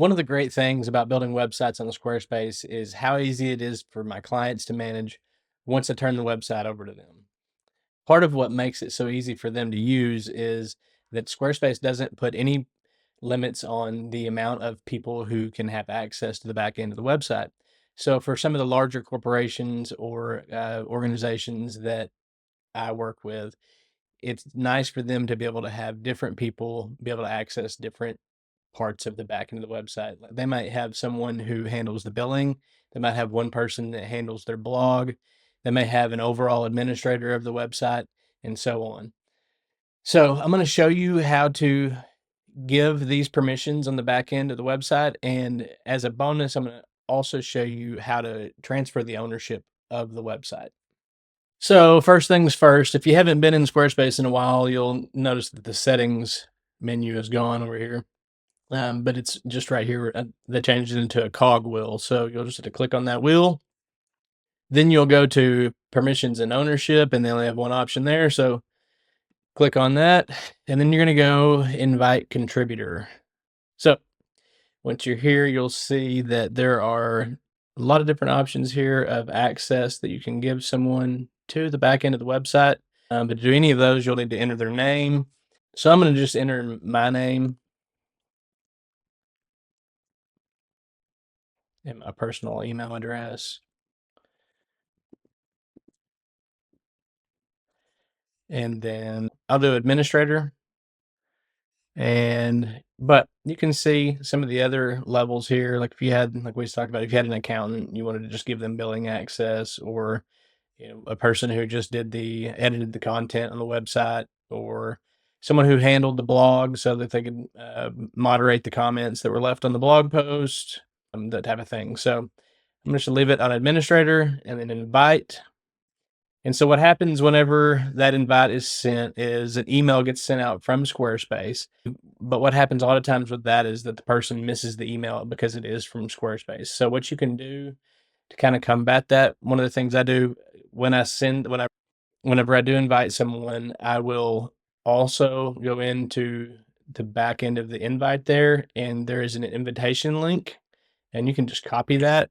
One of the great things about building websites on the Squarespace is how easy it is for my clients to manage once I turn the website over to them. Part of what makes it so easy for them to use is that Squarespace doesn't put any limits on the amount of people who can have access to the back end of the website. So, for some of the larger corporations or organizations that I work with, it's nice for them to be able to have different people be able to access different parts of the back end of the website. Like, they might have someone who handles the billing. They might have one person that handles their blog. They may have an overall administrator of the website, and so on. So I'm going to show you how to give these permissions on the back end of the website. And as a bonus, I'm going to also show you how to transfer the ownership of the website. So first things first, if you haven't been in Squarespace in a while, you'll notice that the settings menu is gone over here. But it's just right here. They changed it into a cog wheel. So you'll just have to click on that wheel. Then you'll go to permissions and ownership, and they only have one option there. So click on that. And then you're going to go invite contributor. So once you're here, you'll see that there are a lot of different options here of access that you can give someone to the back end of the website. But to do any of those, you'll need to enter their name. So I'm going to just enter my name and my personal email address. And then I'll do administrator. But you can see some of the other levels here. Like if you had, like we talked about, if you had an accountant, you wanted to just give them billing access, or a person who just edited the content on the website, or someone who handled the blog so that they could moderate the comments that were left on the blog post, that type of thing. So I'm just gonna leave it on administrator and then invite. And so what happens whenever that invite is sent is an email gets sent out from Squarespace. But what happens a lot of times with that is that the person misses the email because it is from Squarespace. So what you can do to kind of combat that, one of the things I do whenever I do invite someone, I will also go into the back end of the invite there, and there is an invitation link, and you can just copy that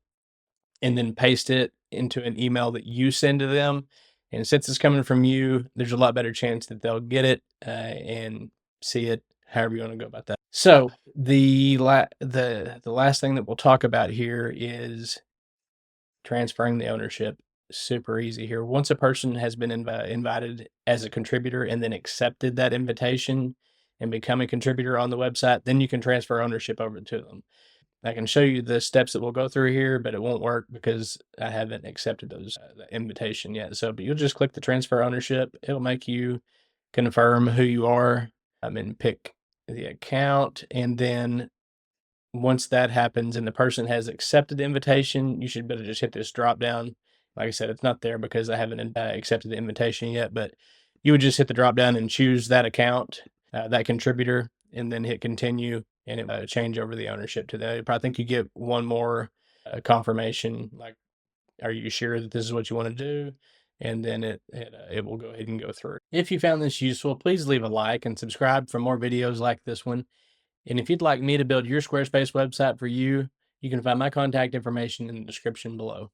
and then paste it into an email that you send to them. And since it's coming from you, there's a lot better chance that they'll get it and see it. However you want to go about that. So the last thing that we'll talk about here is transferring the ownership. Super easy here. Once a person has been invited as a contributor and then accepted that invitation and become a contributor on the website, then you can transfer ownership over to them. I can show you the steps that we'll go through here, but it won't work because I haven't accepted the invitation yet. So, but you'll just click the transfer ownership. It'll make you confirm who you are, and pick the account. And then once that happens and the person has accepted the invitation, you should better just hit this drop down. Like I said, it's not there because I haven't accepted the invitation yet, but you would just hit the drop down and choose that account, that contributor, and then hit continue, and it will change over the ownership to that. I think you get one more confirmation, like, are you sure that this is what you want to do? And then it will go ahead and go through. If you found this useful, please leave a like and subscribe for more videos like this one. And if you'd like me to build your Squarespace website for you, you can find my contact information in the description below.